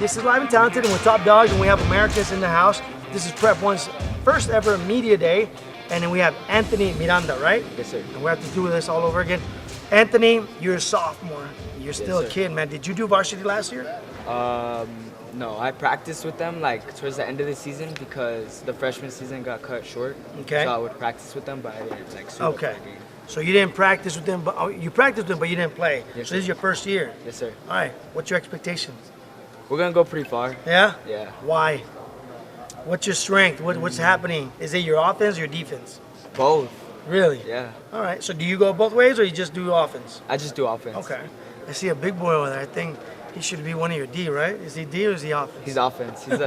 This is Live and Talented, and we're Top Dawgs, and we have Americas in the house. This is PREP1's first ever media day, and then we have Anthony Miranda, right? Yes, sir. And we have to do this all over again. Anthony, you're a sophomore. You're still a kid, man. Did you do varsity last year? No, I practiced with them like towards the end of the season because the freshman season got cut short. Okay. So I would practice with them, but I didn't like suit up for the game. So you didn't practice with them, but you practiced with them, but you didn't play. Yes, so this is your first year. Yes, sir. All right. What's your expectations? We're gonna go pretty far. Yeah. Yeah. Why? What's your strength? What's happening? Is it your offense or your defense? Both. Really? Yeah. All right. So do you go both ways, or you just do offense? I just do offense. Okay. I see a big boy over there. I think he should be one of your D, right? Is he D or is he offense? He's offense. He's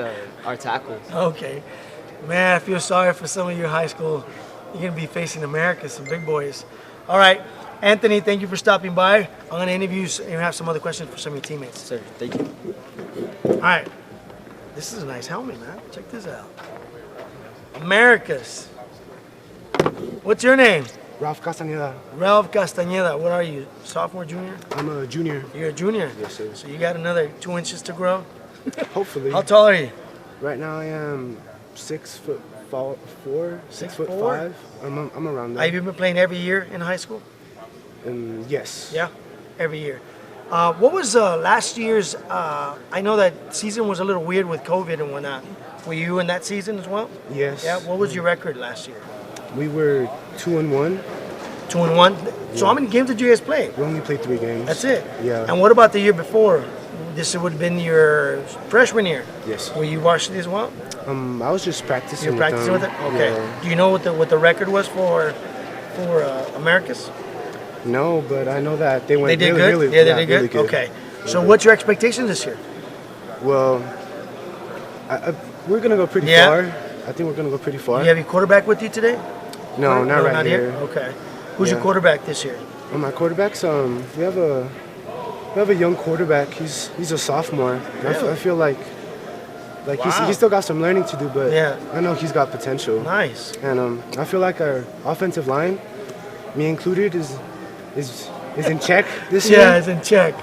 our tackle. Okay. Man, I feel sorry for some of your high school. You're going to be facing America, some big boys. All right. Anthony, thank you for stopping by. I'm going to interview you and have some other questions for some of your teammates. Sir, thank you. All right. This is a nice helmet, man. Check this out. Americas. What's your name? Ralph Castaneda. Ralph Castaneda. What are you? Sophomore, junior? I'm a junior. You're a junior? Yes, sir. So you got another 2 inches to grow? Hopefully. How tall are you? Right now I am 6'4", 6'5". I'm around that. Have you been playing every year in high school? Yes. Yeah, every year. What was last year's? I know that season was a little weird with COVID and whatnot. Were you in that season as well? Yes. Yeah. What was your record last year? We were 2-1. 2-1. So how many games did you guys play? We only played 3 games. That's it. Yeah. And what about the year before? This would have been your freshman year. Yes. Were you varsity as well? I was just practicing. You're practicing with it. Okay. Yeah. Do you know what the record was for Americas? No, but I know that they went They did really, good. really, Yeah, they did good. really good. Okay. So what's your expectation this year? Well, we're gonna go pretty far. I think we're gonna go pretty far. Do you have your quarterback with you today? No, not right here. Okay. Who's your quarterback this year? My quarterbacks, we have a young quarterback. He's a sophomore. Really? I feel like he's still got some learning to do, but I know he's got potential. Nice. And I feel like our offensive line, me included, is in check this year. Yeah, it's in check.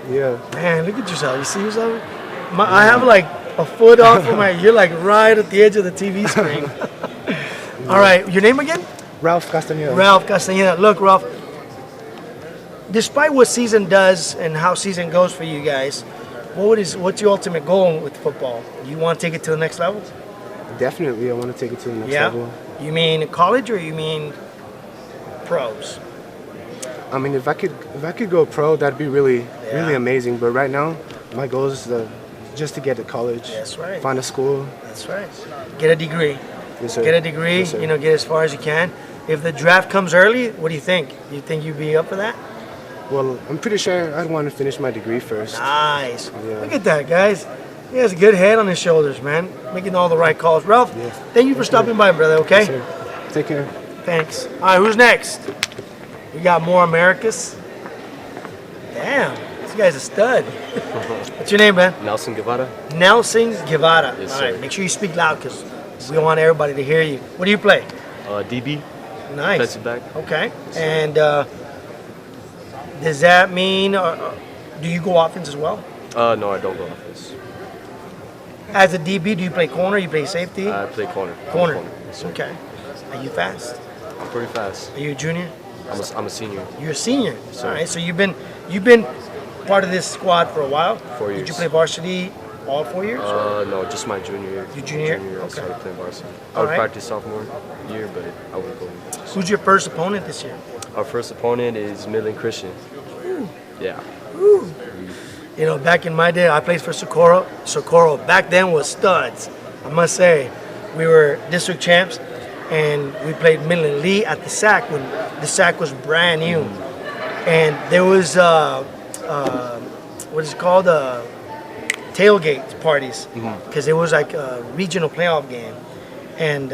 Yeah. Man, look at yourself. You see yourself? I have like a foot off from you're like right at the edge of the TV screen. All right, your name again? Ralph Castaneda. Ralph Castaneda. Look, Ralph, despite what season does and how season goes for you guys, what's your ultimate goal with football? You want to take it to the next level? Definitely, I want to take it to the next level. You mean college or you mean pros? I mean, if I could go pro, that'd be really amazing. But right now, my goal is just to get to college. That's right. Find a school. That's right. Get a degree. Yes, sir. Get a degree. Yes, sir. Get as far as you can. If the draft comes early, what do you think? Do you think you'd be up for that? Well, I'm pretty sure I'd want to finish my degree first. Nice. Yeah. Look at that, guys. He has a good head on his shoulders, man. Making all the right calls. Ralph, thank you for stopping by, brother, okay? Yes, sir. Take care. Thanks. All right, who's next? We got more Americas. Damn, this guy's a stud. What's your name, man? Nelson Guevara. Nelson Guevara. Yes, all right, sir. make sure you speak loud because we want everybody to hear you. What do you play? DB. Nice. Defensive back. Okay. And does that mean, do you go offense as well? No, I don't go offense. As a DB, do you play corner? You play safety? I play corner. Corner. Yes, sir. Okay. Are you fast? I'm pretty fast. Are you a junior? I'm a senior. You're a senior. sir. All right. So you've been part of this squad for a while. 4 years. Did you play varsity all 4 years? No, just my junior year. Your junior year? I Okay. started playing varsity. I All would right. practice sophomore year, but I wouldn't go. Who's your first opponent this year? Our first opponent is Midland Christian. Yeah. Back in my day, I played for Socorro. Socorro back then was studs. I must say, we were district champs, and we played Midland Lee at the SAC when the SAC was brand new. And there was what is it called? Tailgate parties, because it was like a regional playoff game, and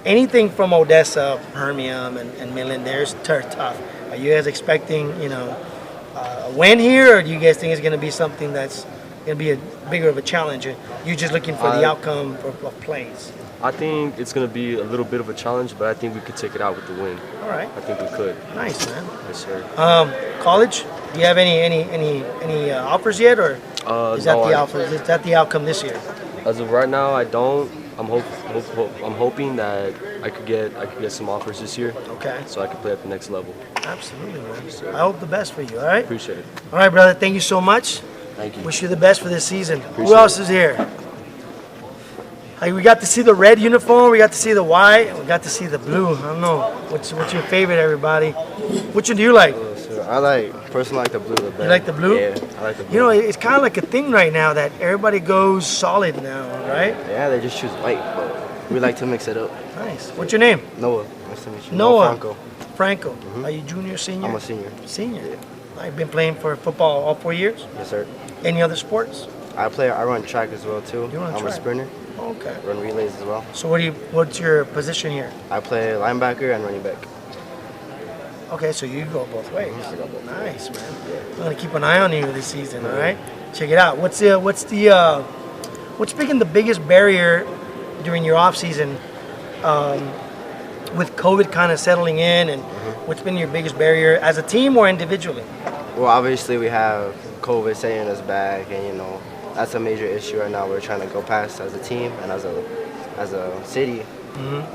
anything from Odessa, Permian, and Midland, there's tough. Are you guys expecting, a win here, or do you guys think it's going to be something that's going to be a bigger of a challenge? Or you're just looking for the outcome of plays? I think it's going to be a little bit of a challenge, but I think we could take it out with the win. All right. I think we could. Nice, man. Yes, sir. College? Do you have any offers yet, or? Is that no, the outcome? Is that the outcome this year? As of right now, I don't. I'm hoping that I could get some offers this year, Okay. so I can play at the next level. Absolutely, man. I hope the best for you. All right. Appreciate it. All right, brother. Thank you so much. Thank you. Wish you the best for this season. Who Appreciate else is here? Hey, we got to see the red uniform. We got to see the white. We got to see the blue. I don't know. What's your favorite, everybody? Which one do you like? I personally like the blue the best. You like the blue? Yeah, I like the blue. You know, it's kind of like a thing right now that everybody goes solid now, right? Yeah, they just choose white, but we like to mix it up. Nice. What's your name? Noah, nice to meet you. Noah. Franco. Franco. Are you junior, senior? I'm a senior. Senior. I've been playing for football all 4 years. Yes, sir. Any other sports? I run track as well too. You run I'm track? a sprinter. Okay. Run relays as well. So what's your position here? I play linebacker and running back. Okay, so you go both ways. I got both. Nice, man. I'm gonna keep an eye on you this season. All right, check it out. What's been the biggest barrier during your off season with COVID kind of settling in, and what's been your biggest barrier as a team or individually? Well, obviously we have COVID setting us back, and that's a major issue right now. We're trying to go past as a team and as a city.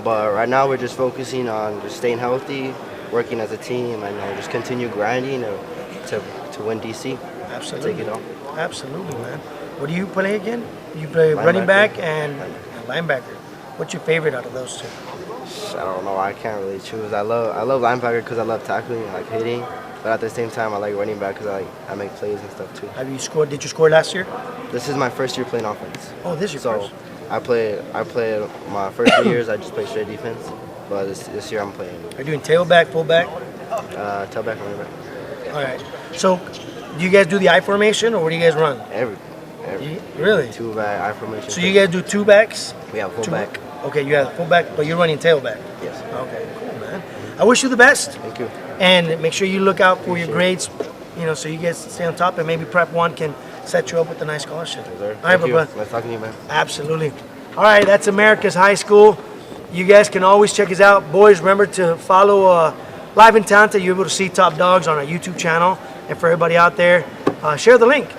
But right now we're just focusing on just staying healthy, working as a team, and just continue grinding to win DC. Absolutely. Take it on. Absolutely, man. What do you play again? You play running back and linebacker. What's your favorite out of those two? I don't know. I can't really choose. I love linebacker because I love tackling and like hitting. But at the same time, I like running back because I make plays and stuff too. Have you scored? Did you score last year? This is my first year playing offense. Oh, this is your So first. I played my first 2 years. I just played straight defense. But this year I'm playing Are you doing tailback, fullback? tailback, running back. All right. So, do you guys do the I formation, or what do you guys run? Every Really? two back I formation. So you guys do two backs? we have full Two- back. Okay, you have fullback, but you're running tailback. Yes. Okay, cool, man. I wish you the best, Thank you. and make sure you look out for your grades, so you guys stay on top, and maybe PREP1 can set you up with a nice scholarship. Yes, sir. All right, Thank you. brother. Nice talking to you, man. Absolutely. All right, that's America's High School. You guys can always check us out. Boys, remember to follow Live in Talented. You're able to see Top Dogs on our YouTube channel. And for everybody out there, share the link.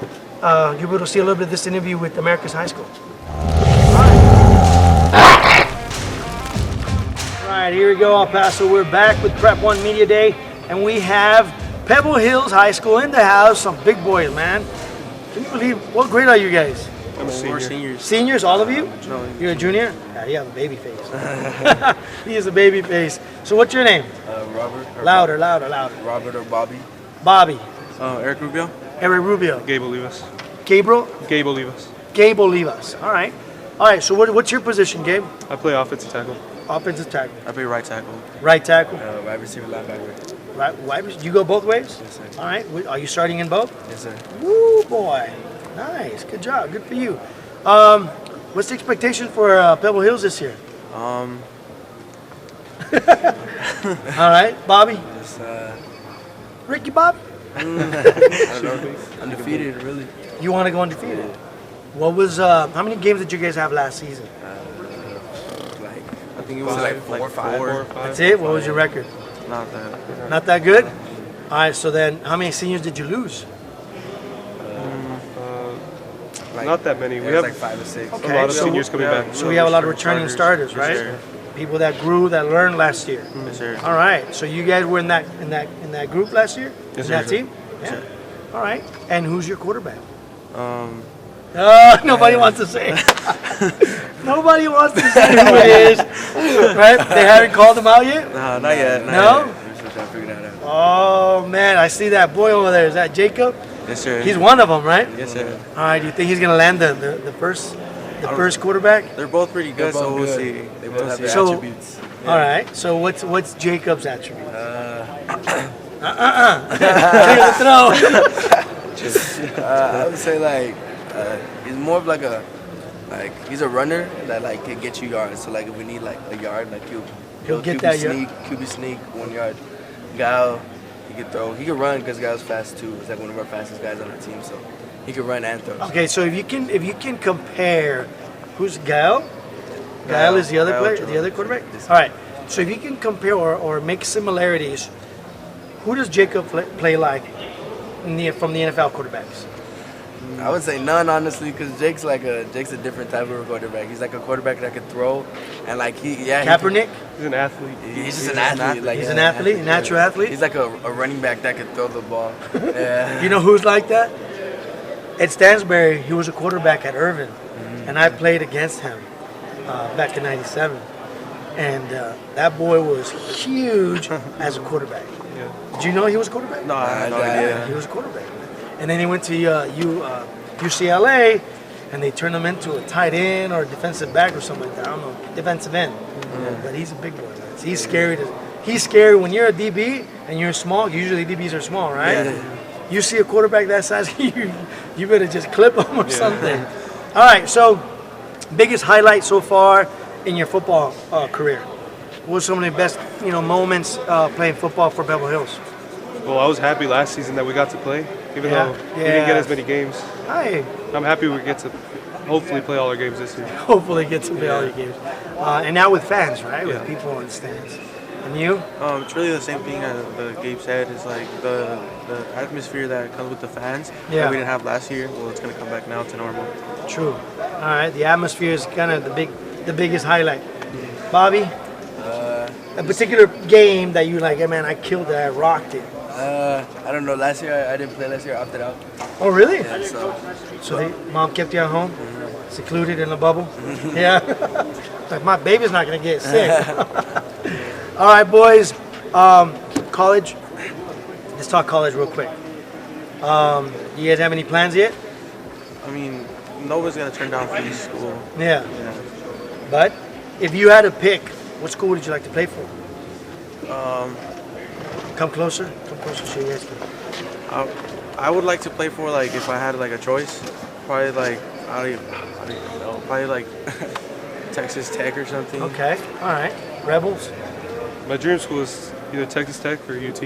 You're able to see a little bit of this interview with America's High School. All right, here we go, El Paso. We're back with PREP1 Media Day, and we have Pebble Hills High School in the house. Some big boys, man. Can you believe, what grade are you guys? I'm a senior. Seniors. Seniors, all of you? No. You're a junior? Yeah, you have a baby face. He has a baby face. So what's your name? Robert. Louder. Robert or Bobby. Bobby. Eric Rubio. Eric Rubio. Gabe Olivas. Gabriel? Gabe Olivas. Gabe Olivas. All right. All right, so what's your position, Gabe? I play offensive tackle. Offensive tackle. I play right tackle. Right tackle. Wide receiver, linebacker. Right, wide receiver. You go both ways? Yes, sir. All right. Are you starting in both? Yes, sir. Woo, boy. Nice. Good job. Good for you. What's the expectation for Pebble Hills this year? All right, Bobby. Just, Ricky Bobby. I don't know. Undefeated, really. You want to go undefeated? What was? How many games did you guys have last season? Like, I think it was like 4 or 5. That's it. What was your record? Not that. Not that good. All right. So then, how many seniors did you lose? Like, Not that many. We It was have like 5 or 6. Okay. a lot of so seniors coming back. So we have a lot of returning starters, right? Yes, sir. People that grew, that learned last year. Yes, sir. All right. So you guys were in that group last year? Yes, in that sir. team? Yeah. All right. And who's your quarterback? Um, Nobody wants to say. Nobody wants to say who it is. Right? They haven't called him out yet? nah, not yet. No? We're still trying to figure that out. Oh man, I see that boy over there. Is that Jacob? Yes, sir. He's one of them, right? Yes, sir. All right. Do you think he's gonna land the first quarterback? They're both pretty good, so we'll see. They both have their So- attributes. All right. So what's Jacob's attribute? Take the throw. I would say like he's more of like he's a runner that like can get you yards. So like if we need like a yard, like He'll get QB that yard. sneak, QB sneak 1 yard. Gal, he can throw. He can run because Gal's fast too. He's like one of our fastest guys on our team, so he can run and throw. Okay. So if you can compare, who's Gael? Gael is the other Gael player, Jordan. the other quarterback. All right. So if you can compare or make similarities, who does Jacob play like from the NFL quarterbacks? I would say none, honestly, because Jake's a different type of a quarterback. He's like a quarterback that can throw, and like Kaepernick? He's an athlete. He's just an athlete. Like, He's an athlete, a natural athlete? He's like a running back that can throw the ball. Yeah. You know who's like that? Ed Stansbury, he was a quarterback at Irvin, and I played against him back in '97. And that boy was huge as a quarterback. Yeah. Did you know he was a quarterback? No, I had no idea. He was a quarterback. And then he went to UCLA, and they turned him into a tight end or a defensive back or something like that. I don't know, defensive end. But he's a big boy. Man. He's scary. He's scary when you're a DB and you're small. Usually DBs are small, right? Yeah. You see a quarterback that size, you better just clip him or something. All right, so biggest highlight so far in your football career? What were some of the best moments playing football for Pebble Hills? Well, I was happy last season that we got to play, even though we didn't get as many games. Hi. I'm happy we get to hopefully play all our games this year. Hopefully get to play all your games. And now with fans, right? With people in the stands. And you? It's really the same thing as Gabe said. It's like the atmosphere that comes with the fans that we didn't have last year. Well, it's going to come back now to normal. True. All right. The atmosphere is kind of the biggest highlight. Bobby? A particular game that you like, hey man, I killed it, I rocked it. I don't know. Last year I didn't play. Last year I opted out. Oh, really? Yeah, So mom kept you at home, secluded in a bubble? Yeah. Like, my baby's not going to get sick. All right, boys. College. Let's talk college real quick. You guys have any plans yet? I mean, nobody's going to turn down free school. Yeah. But if you had to pick, what school would you like to play for? Come closer. Come closer so you guys can. I would like to play for, like, if I had like a choice, probably like I don't even know, probably like Texas Tech or something. Okay. All right. Rebels. My dream school is either Texas Tech or UT.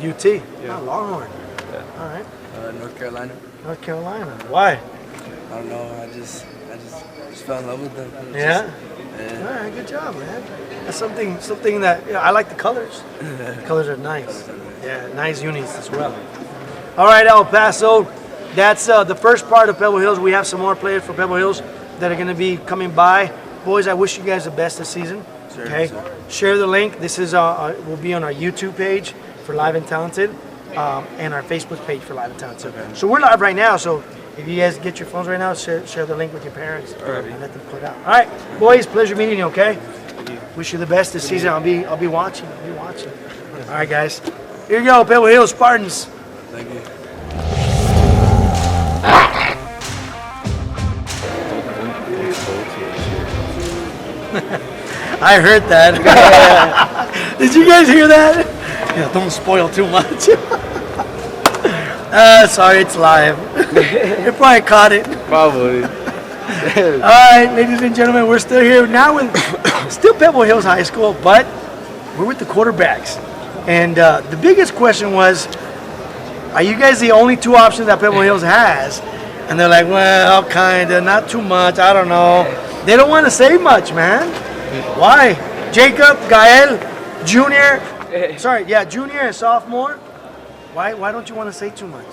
UT. Yeah. Oh, Longhorn. Yeah. All right. North Carolina. North Carolina. Why? I don't know. I just fell in love with them. Yeah. All right. Good job, man. That's something that I like. The colors. The colors are nice. Yeah. Nice unis as well. All right, El Paso. That's the first part of Pebble Hills. We have some more players for Pebble Hills that are going to be coming by. Boys, I wish you guys the best this season. Sure, Okay. sir. Share the link. This is will be on our YouTube page for Live and Talented, and our Facebook page for Live and Talented. Okay. So we're live right now. So if you guys get your phones right now, share the link with your parents and let them put it out. All right, boys. Pleasure meeting you. Okay. Wish you the best this season. I'll be watching. All right, guys. Here you go, Pebble Hills Spartans. Thank you. I heard that. Did you guys hear that? Yeah, don't spoil too much. Sorry, it's live. You probably caught it. Probably. All right, ladies and gentlemen, we're still here now with still Pebble Hills High School, but we're with the quarterbacks. And the biggest question was, are you guys the only two options that Pebble Hills has? And they're like, well, kind of, not too much, I don't know. They don't want to say much, man. Why? Jacob, Gael, junior, junior and sophomore. Why don't you want to say too much?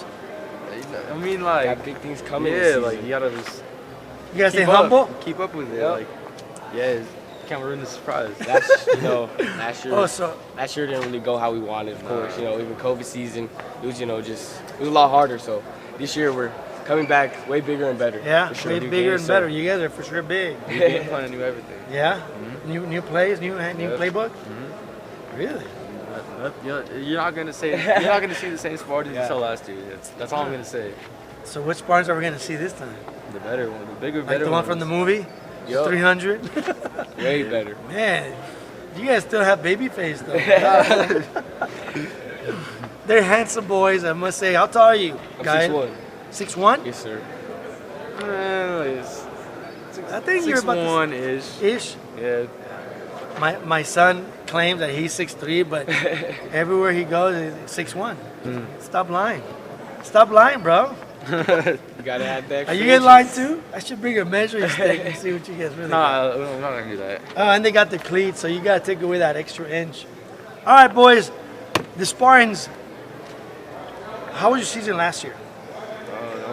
I mean, like, Got big things coming. yeah, this season. like you gotta just You guys stay keep up, humble? keep up with it. Yep. Like, yeah, can't ruin the surprise. That's last year. Oh, so Last year didn't really go how we wanted, of course. Even COVID season, it was it was a lot harder. So this year we're coming back way bigger and better. yeah, For sure. way New bigger games, and so- better. You guys are for sure big. New game plan, new everything. Yeah, new plays, new playbook. Really? You're not gonna say you're not gonna see the same Spartans you saw last year. That's all I'm gonna say. So which Spartans are we gonna see this time? The better one, the bigger, Like better the one from the movie? Yup. 300? Way better. Man, you guys still have baby face though. They're handsome boys, I must say. How tall are you, I'm guys? 6'1". 6'1"? Yes, sir. I think you're about 6'1" ish. Yeah. My son claims that he's 6'3", but everywhere he goes, he's 6'1". Stop lying. Stop lying, bro. You gotta have that. Are you guys lying too? I should bring a measuring stick and see what you guys really got. Nah, we're not gonna do that. Oh, and they got the cleats, so you gotta take away that extra inch. All right, boys. The Spartans. How was your season last year?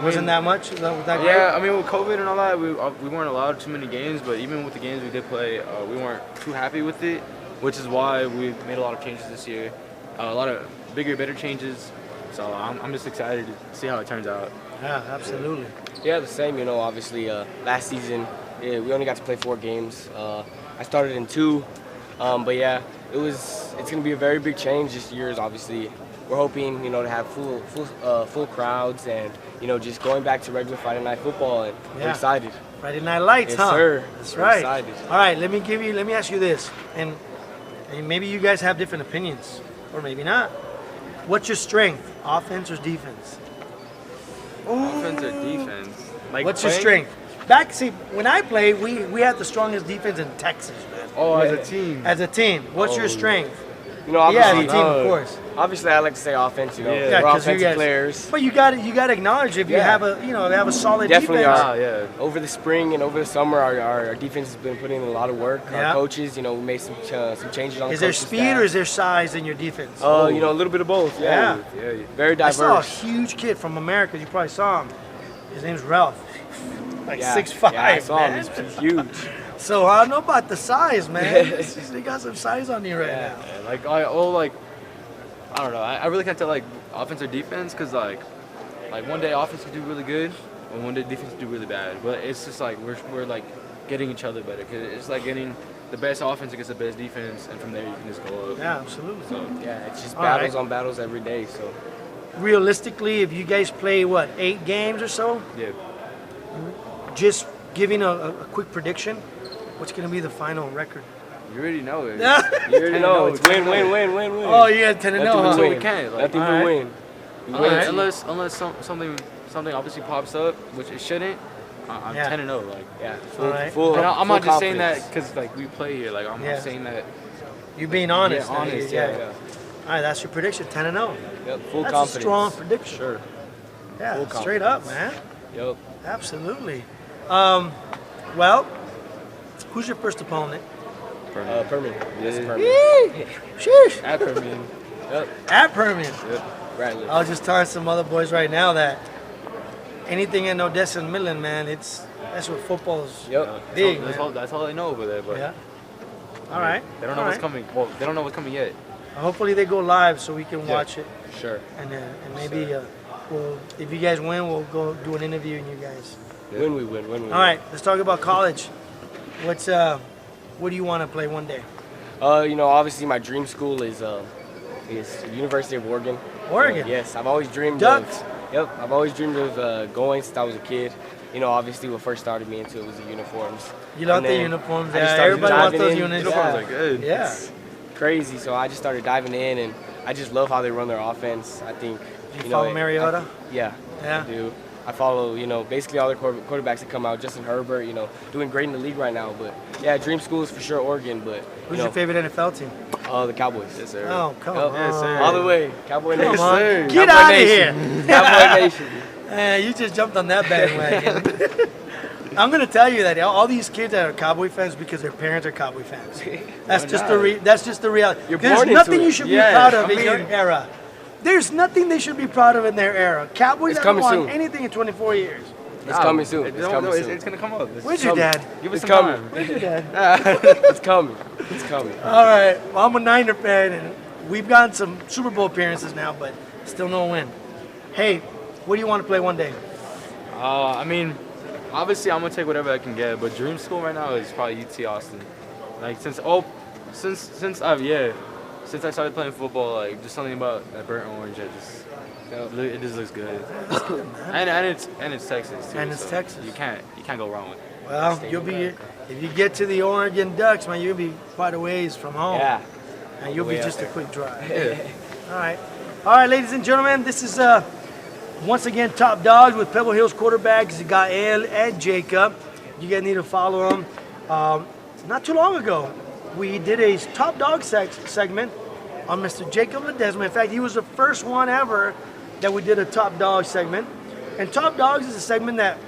Wasn't that much? Was that great? Yeah, I mean, with COVID and all that, we weren't allowed too many games, but even with the games we did play, we weren't too happy with it, which is why we made a lot of changes this year. A lot of bigger, better changes. So I'm just excited to see how it turns out. Yeah, absolutely. Yeah, the same. You know, obviously, last season we only got to play 4 games. I started in 2, but yeah, it's going to be a very big change this year. Obviously, we're hoping to have full crowds and just going back to regular Friday night football. And we're excited. Friday Night Lights, yes, huh? Sir. That's We're right. excited. All right, let me ask you this, and maybe you guys have different opinions, or maybe not. What's your strength, offense or defense? Offense or defense? Like What's your playing? strength? When I played, we had the strongest defense in Texas, man. Oh, as a team. As a team, what's your strength? Obviously, Yeah, as a team, of course. Obviously, I like to say offense. Yeah, we're 'cause you offensive guys- players. But you got to acknowledge if you Yeah. have a solid Definitely defense. are. Yeah. Over the spring and over the summer, our defense has been putting in a lot of work. Yeah. Our coaches, we made some changes on the Is there coaching speed staff. or is there size in your defense? a little bit of both. Yeah. Very I diverse. saw a huge kid from America. You probably saw him. His name's Ralph. Like Yeah. 6'5", Yeah, I saw him. man. He's huge. So I don't know about the size, man. They got some size on you right Yeah. now. Like I don't know. I really can't tell like offense or defense because like one day offense can do really good and one day defense can do really bad. But it's just like we're like getting each other better because it's like getting the best offense against the best defense, and from there you can just go up. Yeah, absolutely. So Yeah, it's just All battles right. on battles every day. So Realistically, if you guys play, 8 games or so, yeah. just giving a quick prediction, what's going to be the final record? You already know it. you already know it's win. Oh, you got 10 to know, Nothing huh? but we win. can't, like- Nothing but Alright. win. We All win. right. Unless something obviously pops up, which it shouldn't. I'm Yeah. 10-0. Like Yeah, All right. full. And I'm full not just saying confidence. that because like we play here. Like I'm Yeah. saying that. You being honest. Yeah, honest, Yeah. yeah. All right, that's your prediction, 10 and 0. Yep, full That's confidence. a strong prediction. Sure. Yeah, Full straight up, man. Yep. Absolutely. Well, who's your first opponent? Permanent. Yes, permanent. Yee! Sheesh. At Permian. Yep. At Permian. Right. I was just telling some other boys right now that anything in Odessa and Midland, man, that's what football's Yep. big, That's man. all they know over there. But Yeah. All right. they don't know All what's right. coming. Well, they don't know what's coming yet. Hopefully they go live so we can watch it, Sure. and maybe if you guys win, we'll go do an interview and you guys. When we win. All right, let's talk about college. What do you want to play one day? Obviously my dream school is University of Oregon. Oregon. Yes, I've always dreamed Ducks. I've always dreamed of going since I was a kid. Obviously what first started me into it was the uniforms. You love And the then uniforms. I just Yeah, started everybody wants diving those in. units. Uniforms Yeah. are good. Yeah. Crazy, so I just started diving in, and I just love how they run their offense. I think You follow Mariota? Yeah, Yeah. I do. I follow, basically all the quarterbacks that come out. Justin Herbert, doing great in the league right now. But yeah, dream school is for sure Oregon. But Who's your favorite NFL team? The Cowboys. Yes, sir. Oh, come Yep. on. Yes, sir. All the way, Cowboy Come Nation. on. sir. Get Cowboy out of Nation. here. Cowboy Nation. You just jumped on that bandwagon. I'm gonna tell you that all these kids that are Cowboy fans because their parents are Cowboy fans. That's just the reality. You're There's born into nothing it. you should be Yeah, proud of I in your mean- era. There's nothing they should be proud of in their era. Cowboys It's haven't coming won soon. anything in 24 years. It's coming soon. It's coming soon. It's gonna come up. Where's your dad? Give us It's some coming. time. Where's your dad? It's coming. It's coming. All right. Well, I'm a Niner fan, and we've gotten some Super Bowl appearances now, but still no win. Hey, what do you want to play one day? I mean, obviously I'm gonna take whatever I can get, but dream school right now is probably UT Austin. Like since I started playing football, like just something about that burnt orange, it just looks good. and it's Texas too. And it's so Texas. You can't go wrong with it. Well, if you get to the Oregon Ducks, man, you'll be quite a ways from home. Yeah. And you'll be Way out just a there. quick drive. Yeah. All right, ladies and gentlemen, this is once again Top Dogs with Pebble Hills quarterbacks Gael and Jacob. You guys need to follow them. Not too long ago, we did a Top Dog segment on Mr. Jacob Ledesma. In fact, he was the first one ever that we did a Top Dog segment. And Top Dogs is a segment that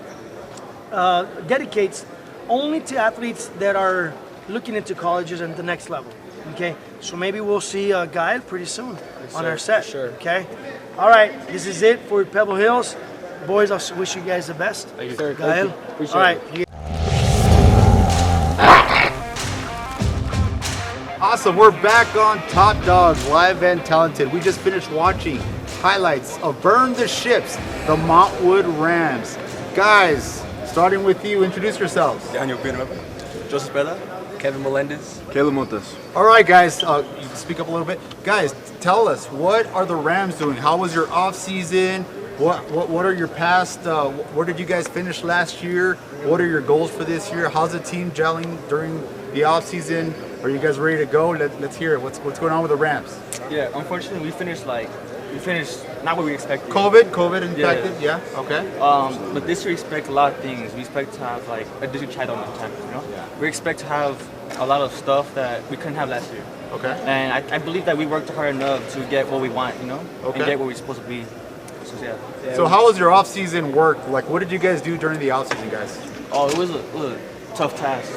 dedicates only to athletes that are looking into colleges and the next level. Okay, so maybe we'll see Gael pretty soon on sir, our set. for sure. Okay, all right, this is it for Pebble Hills. boys, I wish you guys the best. Thank you, sir. Gael? Appreciate All right. it. Awesome, we're back on Top Dogs, live and talented. We just finished watching highlights of Burn the Ships, the Montwood Rams. Guys, starting with you, introduce yourselves. Daniel Pino, Joseph Bella, Kevin Melendez. Caleb Montes. All right, guys, you can speak up a little bit. Guys, tell us, what are the Rams doing? How was your off season? What are your past? Where did you guys finish last year? What are your goals for this year? How's the team gelling during the off season? Are you guys ready to go? Let's hear it. What's going on with the Rams? Yeah, unfortunately, we finished not what we expected. COVID impacted. Yeah. Okay. But this year we expect a lot of things. We expect to have like a district title on campus. You know. Yeah. We expect to have a lot of stuff that we couldn't have last year. Okay. And I believe that we worked hard enough to get what we want. You know. Okay. And get where we're supposed to be. So yeah. So how was your off season work? Like, what did you guys do during the off season, guys? Oh, it was a tough task.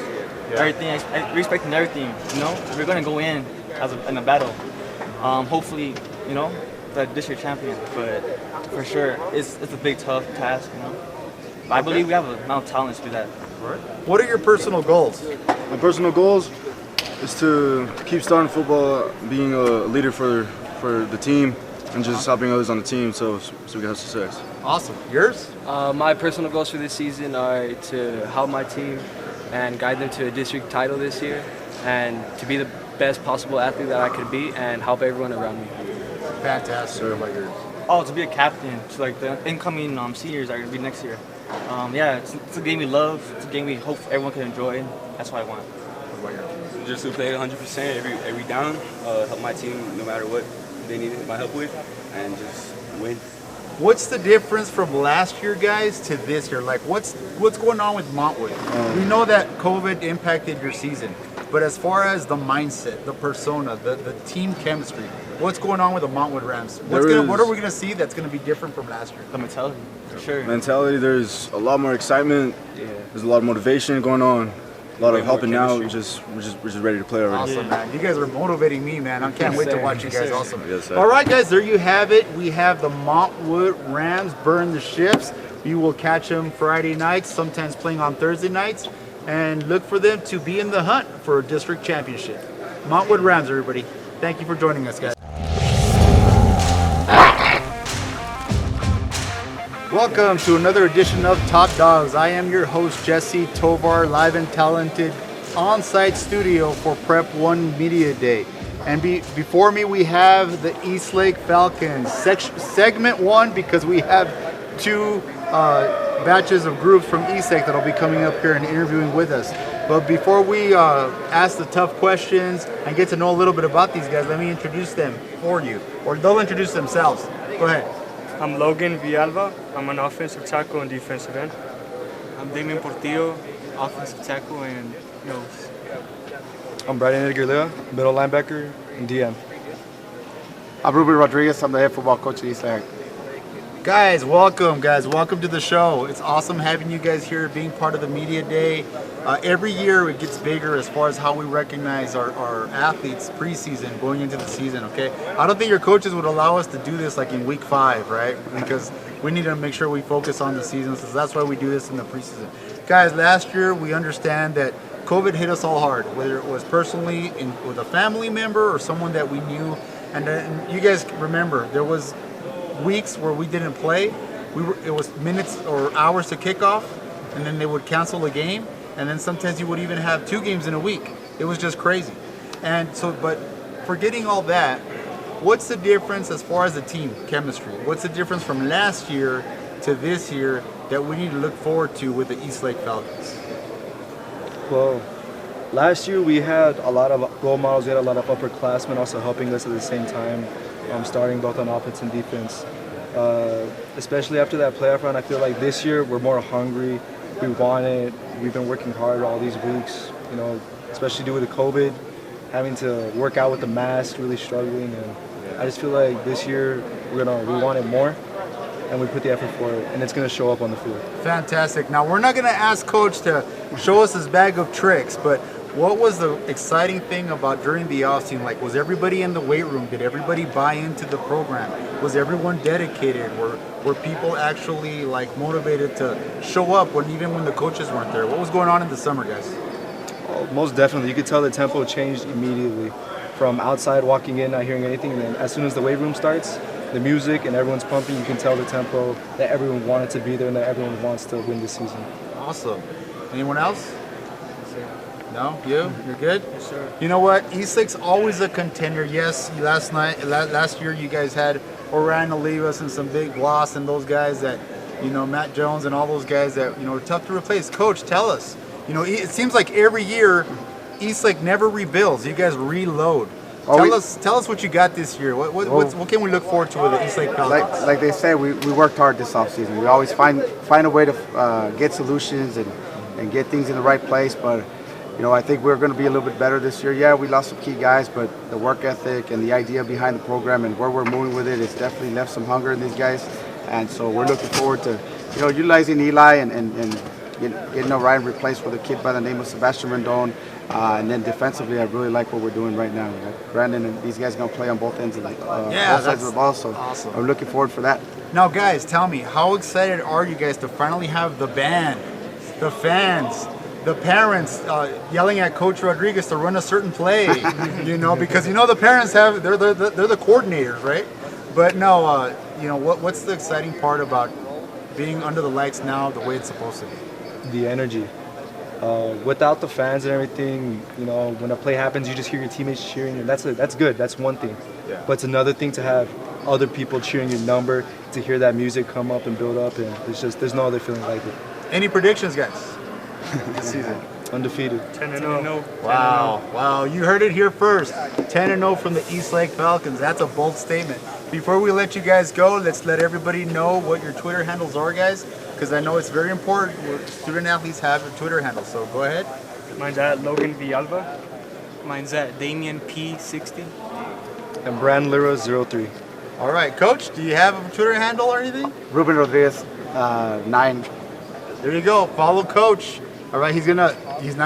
Yeah. Everything, we're expecting everything. You know, we're gonna go in in a battle. Hopefully, you know, the district champion. But for sure, it's a big tough task. You know, but I believe we have a amount of talent to do that. What are your personal goals? My personal goals is to keep starting football, being a leader for the team, and just helping others on the team so we can have success. Awesome. Yours? My personal goals for this season are to help my team and guide them to a district title this year, and to be the best possible athlete that I could be and help everyone around me. Fantastic. What about yours? Oh, to be a captain to like the incoming seniors that are gonna be next year. Yeah, it's a game we love. It's a game we hope everyone can enjoy. And that's what I want. What about yours? Just to play 100% every down, help my team no matter what they need my help with, and just win. What's the difference from last year, guys, to this year? Like, what's going on with Montwood? We know that COVID impacted your season, but as far as the mindset, the persona, the team chemistry, what's going on with the Montwood Rams? What are we gonna see that's gonna be different from last year? The mentality, for sure. Mentality, there's a lot more excitement. Yeah. There's a lot of motivation going on. A lot of Way more helping out. chemistry. We're just ready to play already. Awesome, man. You guys are motivating me, man. I can't wait to watch you guys. Awesome. Yes, sir. All right, guys, there you have it. We have the Montwood Rams burn the ships. We will catch them Friday nights, sometimes playing on Thursday nights, and look for them to be in the hunt for a district championship. Montwood Rams, everybody. Thank you for joining us, guys. Welcome to another edition of Top Dogs. I am your host, Jesse Tovar, live and talented on-site studio for PREP1 Media Day. And before me, we have the Eastlake Falcons, segment 1, because we have two batches of groups from Eastlake that will be coming up here and interviewing with us. But before we ask the tough questions and get to know a little bit about these guys, let me introduce them for you, or they'll introduce themselves. Go ahead. I'm Logan Villalba. I'm an offensive tackle and defensive end. I'm Damien Portillo, offensive tackle and nose. I'm Brandon Edgar Lea, middle linebacker and DM. I'm Ruben Rodriguez. I'm the head football coach at Eastlake. Guys, welcome to the show. It's awesome having you guys here, being part of the media day. Every year it gets bigger as far as how we recognize our athletes preseason, going into the season, okay? I don't think your coaches would allow us to do this like in week 5, right? Because we need to make sure we focus on the season, so that's why we do this in the preseason. Guys, last year we understand that COVID hit us all hard, whether it was personally with a family member or someone that we knew. And you guys remember, there was weeks where we didn't play. It was minutes or hours to kick off, and then they would cancel a game, and then sometimes you would even have 2 games in a week. It was just crazy. And so, but forgetting all that, what's the difference as far as the team chemistry? What's the difference from last year to this year that we need to look forward to with the Eastlake Falcons? Well, last year we had a lot of role models. We had a lot of upperclassmen also helping us at the same time, starting both on offense and defense. Especially after that playoff run, I feel like this year we're more hungry. We want it. We've been working hard all these weeks, you know, especially due to COVID, having to work out with the mask, really struggling. And I just feel like this year we want it more, and we put the effort for it, and it's going to show up on the field. Fantastic. Now, we're not going to ask Coach to show us his bag of tricks, but what was the exciting thing about during the offseason? Like, was everybody in the weight room? Did everybody buy into the program? Was everyone dedicated? Were people actually like motivated to show up even when the coaches weren't there? What was going on in the summer, guys? Oh, most definitely. You could tell the tempo changed immediately. From outside walking in, not hearing anything, and then as soon as the weight room starts, the music and everyone's pumping, you can tell the tempo that everyone wanted to be there and that everyone wants to win this season. Awesome. Anyone else? No? You? You're good? Yes, sir. You know what? Eastlake's always a contender. Yes, last year you guys had Orion Olivas and some big loss and those guys that, Matt Jones and all those guys that, are tough to replace. Coach, tell us. It seems like every year Eastlake never rebuilds. You guys reload. Tell us what you got this year. What can we look forward to with the Eastlake Falcons? Like they said, we worked hard this offseason. We always find a way to get solutions and get things in the right place. But I think we're going to be a little bit better this year. Yeah, we lost some key guys, but the work ethic and the idea behind the program and where we're moving with it, it's definitely left some hunger in these guys. And so we're looking forward to utilizing Eli and getting Orion replaced with a kid by the name of Sebastian Rendon. And then defensively, I really like what we're doing right now. Brandon and these guys are going to play on both ends of both sides of the ball. So awesome. I'm looking forward for that. Now, guys, tell me, how excited are you guys to finally have the band, the fans, the parents yelling at Coach Rodriguez to run a certain play? Because the parents they're the coordinators, right? But no, what's the exciting part about being under the lights now the way it's supposed to be? The energy. Without the fans and everything, when a play happens, you just hear your teammates cheering, and that's good. That's one thing. Yeah. But it's another thing to have other people cheering your number, to hear that music come up and build up, and there's no other feeling like it. Any predictions, guys, this season? Undefeated. 10-0. Wow. You heard it here first. 10-0 from the Eastlake Falcons. That's a bold statement. Before we let you guys go, let's let everybody know what your Twitter handles are, guys, because I know it's very important. Student athletes have a Twitter handle, so go ahead. Mine's at Logan Villalba. Mine's at Damian P60. And Brand Lira 03. All right, Coach, do you have a Twitter handle or anything? Ruben Rodriguez, 9. There you go. Follow Coach. All right, he's not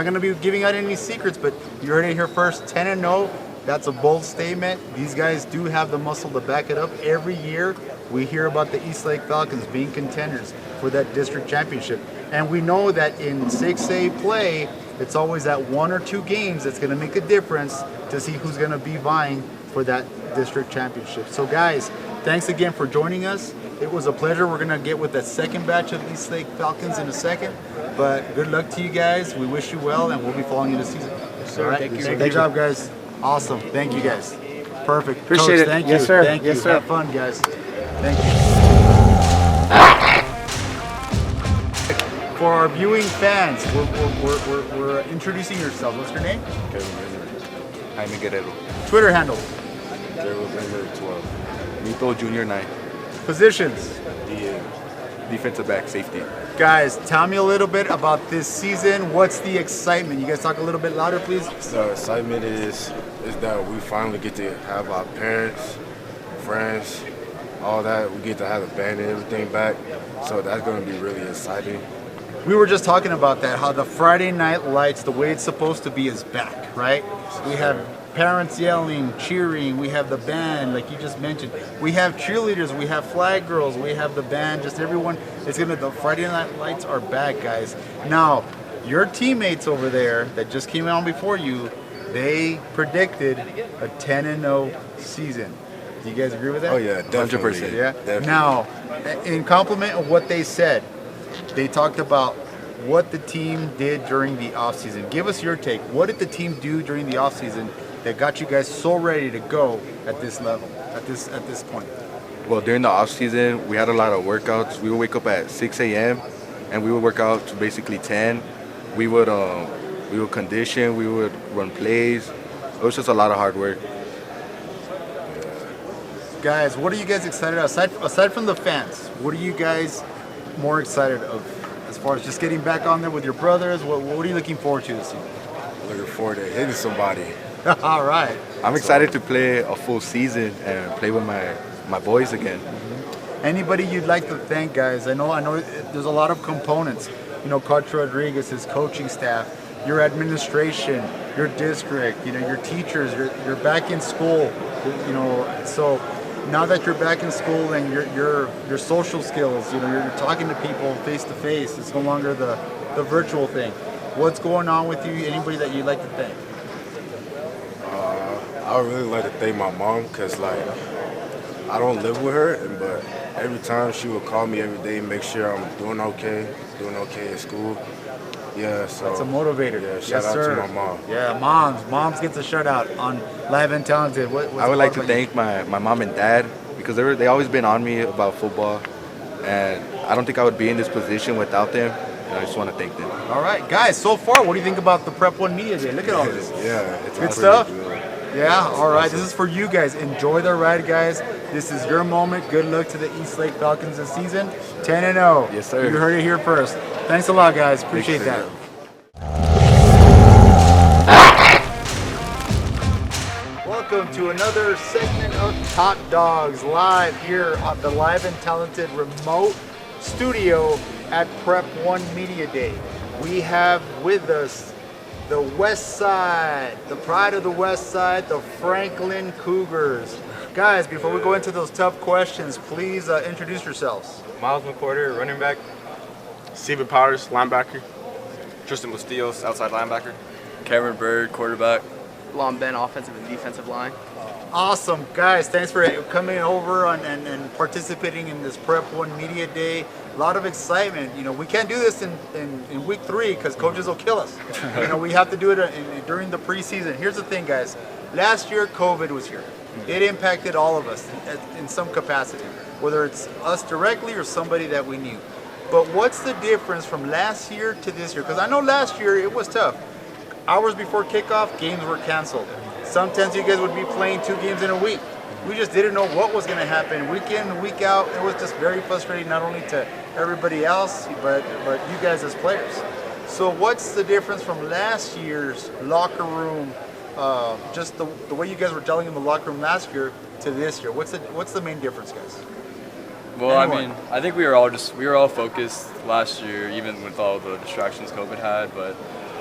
gonna be giving out any secrets, but you heard it here first. 10-0. That's a bold statement. These guys do have the muscle to back it up. Every year, we hear about the Eastlake Falcons being contenders for that district championship, and we know that in 6A play, it's always that 1 or 2 games that's gonna make a difference to see who's gonna be vying for that district championship. So, guys, thanks again for joining us. It was a pleasure. We're gonna get with that second batch of Eastlake Falcons in a second. But good luck to you guys. We wish you well, and we'll be following you this season. Yes, sir. All right. Thank you. Good job, guys. Awesome. Thank you, guys. Perfect. Appreciate Coach, it. Thank Yes, you. sir. Thank Yes, you. sir. Have fun, guys. Thank you. For our viewing fans, we're introducing yourselves. What's your name? Kevin Jaime Guerrero. Twitter handle. 12. Mito Junior 9. Positions. The defensive back, safety. Guys, tell me a little bit about this season. What's the excitement? You guys talk a little bit louder, please. The excitement is that we finally get to have our parents, friends, all that. We get to have the band and everything back. So that's going to be really exciting. We were just talking about that, how the Friday Night Lights, the way it's supposed to be, is back, right? We have parents yelling, cheering, we have the band, like you just mentioned. We have cheerleaders, we have flag girls, we have the band, just everyone. The Friday Night Lights are back, guys. Now, your teammates over there that just came on before you, they predicted a 10-0 season. Do you guys agree with that? Oh yeah, definitely. 100%. Yeah. Definitely. Now, in compliment of what they said, they talked about what the team did during the offseason. Give us your take. What did the team do during the offseason that got you guys so ready to go at this level, at this point? Well, during the off season, we had a lot of workouts. We would wake up at 6 a.m. and we would work out to basically 10. We would condition. We would run plays. It was just a lot of hard work. Guys, what are you guys excited about? Aside from the fans, what are you guys more excited of as far as just getting back on there with your brothers? What are you looking forward to this season? Looking forward to hitting somebody. All right. I'm excited to play a full season and play with my boys again. Anybody you'd like to thank, guys? I know there's a lot of components. Coach Rodriguez, his coaching staff, your administration, your district, your teachers, you're back in school, so now that you're back in school and your social skills, you're talking to people face to face. It's no longer the virtual thing. What's going on with you? Anybody that you'd like to thank? I would really like to thank my mom because, I don't live with her, but every time she would call me every day, make sure I'm doing okay at school. Yeah, so. That's a motivator. Yeah, shout out to my mom. Yeah, moms gets a shout out on Live and Talented. I would like to thank my mom and dad because they always been on me about football, and I don't think I would be in this position without them. And I just want to thank them. All right, guys. So far, what do you think about the PREP1 Media Day? Look at all this. Yeah, it's good stuff. Yeah, all right. This is for you guys. Enjoy the ride, guys. This is your moment. Good luck to the Eastlake Falcons this season. 10-0. Yes, sir. You heard it here first. Thanks a lot, guys. Appreciate that. Welcome to another segment of Top Dogs live here at the Live and Talented remote studio at PREP1 Media Day. We have with us the West Side, the pride of the West Side, the Franklin Cougars. Guys, before we go into those tough questions, please introduce yourselves. Miles McWhorter, running back. Steven Powers, linebacker. Tristan Bustillos, outside linebacker. Cameron Bird, quarterback. Lon Ben, offensive and defensive line. Awesome, guys. Thanks for coming over and participating in this PREP1 Media Day. A lot of excitement. We can't do this in week 3 because coaches will kill us. We have to do it during the preseason. Here's the thing, guys. Last year, COVID was here. It impacted all of us in some capacity, whether it's us directly or somebody that we knew. But what's the difference from last year to this year? Because I know last year it was tough. Hours before kickoff, games were canceled. Sometimes you guys would be playing 2 games in a week. We just didn't know what was going to happen week in, week out. It was just very frustrating, not only to everybody else, but you guys as players. So what's the difference from last year's locker room, just the way you guys were gelling in the locker room last year to this year? What's the main difference, guys? Well, I think we were all focused last year, even with all the distractions COVID had, but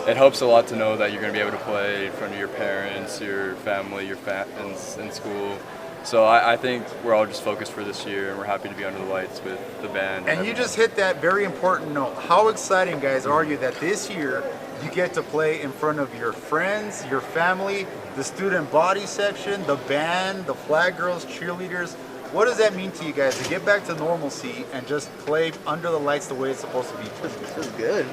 it helps a lot to know that you're going to be able to play in front of your parents, your family, your fans in school. So I think we're all just focused for this year, and we're happy to be under the lights with the band. And you just hit that very important note. How exciting, guys, are you that this year you get to play in front of your friends, your family, the student body section, the band, the flag girls, cheerleaders? What does that mean to you guys to get back to normalcy and just play under the lights the way it's supposed to be? It's good.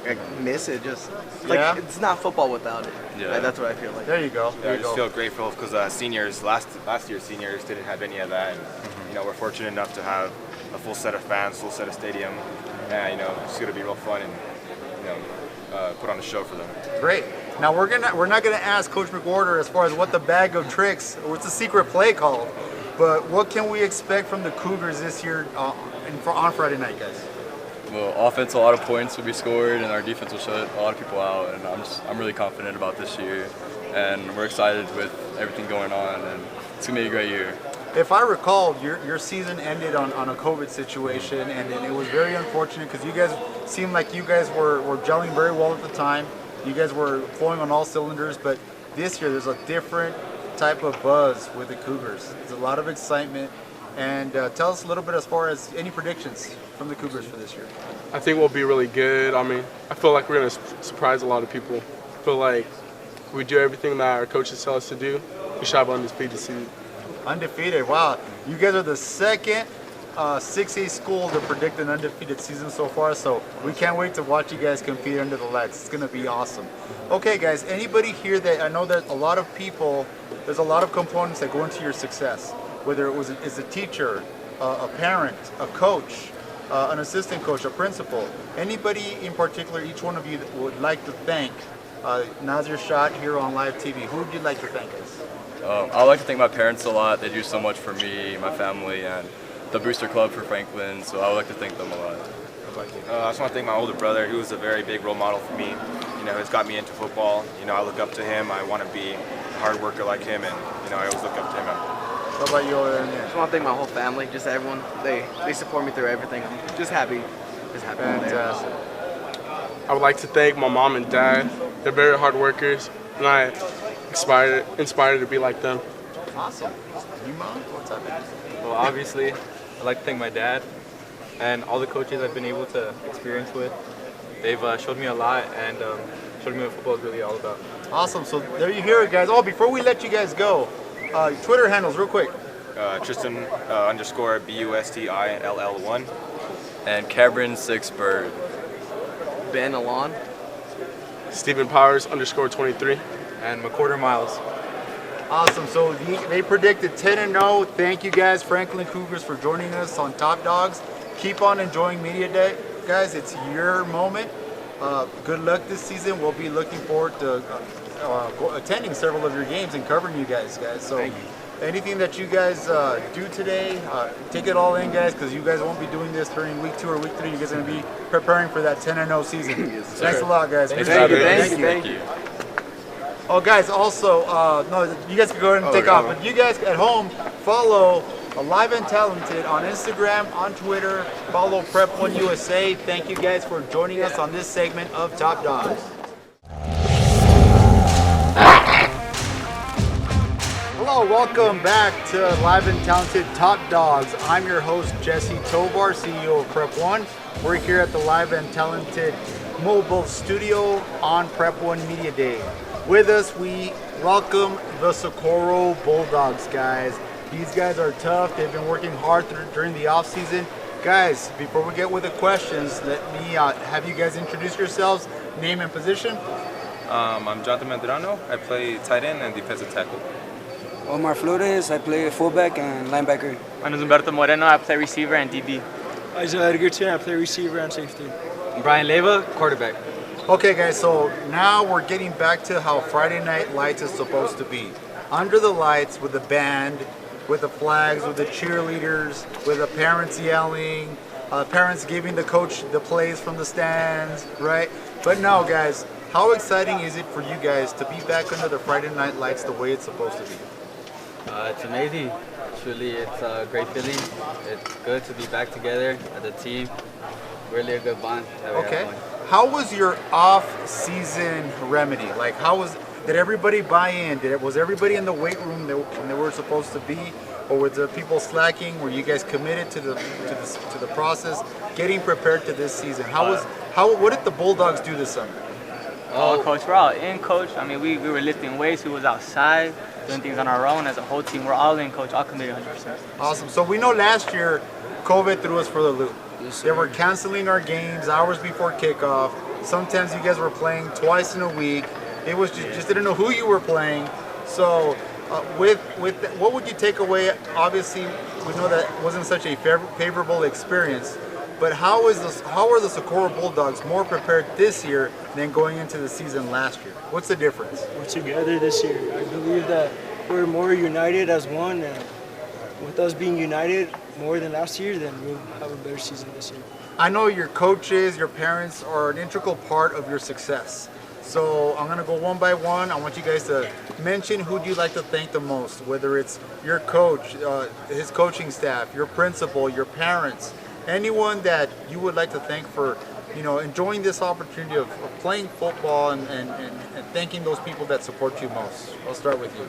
I miss it. It's not football without it. Yeah. That's what I feel like. There you go. I just feel grateful because last year's seniors didn't have any of that. And, we're fortunate enough to have a full set of fans, full set of stadium. And, it's going to be real fun and, put on a show for them. Great. Now we're not gonna ask Coach McWhorter as far as what the bag of tricks, or what's the secret play called, but what can we expect from the Cougars this year on Friday night, guys? Well, offense, a lot of points will be scored, and our defense will shut a lot of people out. And I'm really confident about this year, and we're excited with everything going on, and it's gonna be a great year. If I recall, your season ended on a COVID situation, and it was very unfortunate because you guys seemed like you guys were gelling very well at the time. You guys were flowing on all cylinders, but this year there's a different type of buzz with the Cougars. There's a lot of excitement. And tell us a little bit as far as any predictions from the Cougars for this year. I think we'll be really good. I feel like we're going to surprise a lot of people. I feel like we do everything that our coaches tell us to do. We should have an undefeated season. Undefeated, wow. You guys are the second 6A school to predict an undefeated season so far, so we can't wait to watch you guys compete under the lights. It's going to be awesome. Okay, guys, anybody here that, I know that a lot of people, there's a lot of components that go into your success, whether it was as a teacher, a parent, a coach, an assistant coach, a principal. Anybody in particular, each one of you that would like to thank, now's your shot here on live TV. Who would you like to thank us? I would like to thank my parents a lot. They do so much for me, my family, and the Booster Club for Franklin, so I would like to thank them a lot. I just want to thank my older brother, who was a very big role model for me. Has got me into football. I look up to him. I want to be a hard worker like him, and I always look up to him. What about you over there? I just want to thank my whole family, just everyone. They support me through everything. I'm just happy. Fantastic. I would like to thank my mom and dad. They're very hard workers, and I inspired to be like them. Awesome. You, Mom? What's up, man? Well, obviously, I'd like to thank my dad and all the coaches I've been able to experience with. They've showed me a lot and showed me what football is really all about. Awesome. So there you hear it, guys. Oh, before we let you guys go, Twitter handles real quick. Tristan _ BUSTILL1. And Cameron 6 Bird. Ben Alon. Stephen Powers _23. And McQuarter Miles. Awesome. So they predicted 10-0. Thank you guys, Franklin Cougars, for joining us on Top Dogs. Keep on enjoying Media Day. Guys, it's your moment. Good luck this season. We'll be looking forward to attending several of your games and covering you guys. So anything that you guys do today, take it all in, guys, because you guys won't be doing this during week 2 or week 3. You guys are going to be preparing for that 10-0 season. Thanks a lot, guys. Thank you. Oh, guys, also, no, you guys can go ahead and take off. But you guys at home, follow Alive and Talented on Instagram, on Twitter. Follow PREP1 USA. Thank you guys for joining us on this segment of Top Dogs. Hello, welcome back to Live and Talented Top Dogs. I'm your host, Jesse Tovar, CEO of PREP1. We're here at the Live and Talented mobile studio on PREP1 Media Day. With us, we welcome the Socorro Bulldogs, guys. These guys are tough. They've been working hard during the off season. Guys, before we get with the questions, let me have you guys introduce yourselves, name and position. I'm Jonathan Medrano. I play tight end and defensive tackle. Omar Flores, I play fullback and linebacker. My name is Humberto Moreno, I play receiver and DB. Isaiah Edgerton, I play receiver and safety. Brian Leyva, quarterback. Okay, guys, so now we're getting back to how Friday Night Lights is supposed to be. Under the lights with the band, with the flags, with the cheerleaders, with the parents yelling, parents giving the coach the plays from the stands, right? But now, guys, how exciting is it for you guys to be back under the Friday Night Lights the way it's supposed to be? It's amazing. It's a great feeling. It's good to be back together as a team. Really a good bond that we have going. How was your off-season remedy? Like, did everybody buy in? Was everybody in the weight room when they were supposed to be, or were the people slacking? Were you guys committed to the process, getting prepared to this season? What did the Bulldogs do this summer? Oh, coach, we're all in, coach. I mean, we were lifting weights. We was outside doing things on our own as a whole team. We're all in, coach. All committed 100%. Awesome. So we know last year, COVID threw us for the loop. They were canceling our games hours before kickoff. Sometimes you guys were playing twice in a week. It was just didn't know who you were playing. So what would you take away? Obviously, we know that wasn't such a favorable experience. But how are the Socorro Bulldogs more prepared this year than going into the season last year? What's the difference? We're together this year. I believe that we're more united as one, and with us being united more than last year, then we'll have a better season this year. I know your coaches, your parents are an integral part of your success. So I'm gonna go one by one. I want you guys to mention who do you like to thank the most, whether it's your coach, his coaching staff, your principal, your parents, anyone that you would like to thank for, enjoying this opportunity of playing football and thanking those people that support you most. I'll start with you.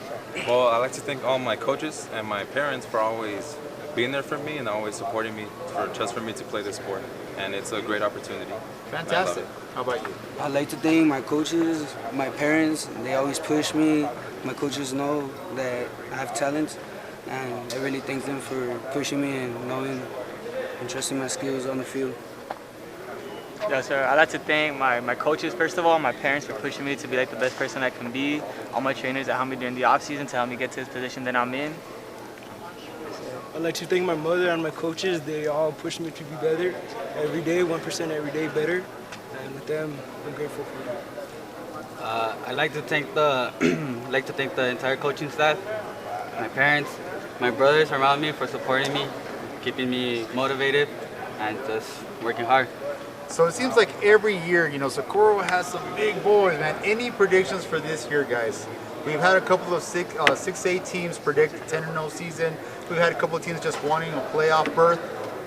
Well, I'd like to thank all my coaches and my parents for always being there for me and always supporting me for me to play this sport. And it's a great opportunity. Fantastic. How about you? I'd like to thank my coaches, my parents. They always push me. My coaches know that I have talent, and I really thank them for pushing me and knowing and trusting my skills on the field. Yes, sir. I'd like to thank my coaches, first of all, my parents for pushing me to be like the best person I can be, all my trainers that helped me during the off-season to help me get to this position that I'm in. I'd like to thank my mother and my coaches. They all pushed me to be better every day, 1% every day better. And with them, I'm grateful for them. I'd like to thank the entire coaching staff, my parents, my brothers around me for supporting me, keeping me motivated, and just working hard. So it seems like every year, Socorro has some big boys, man. Any predictions for this year, guys? We've had a couple of 6A teams predict 10-0 season. We've had a couple of teams just wanting a playoff berth.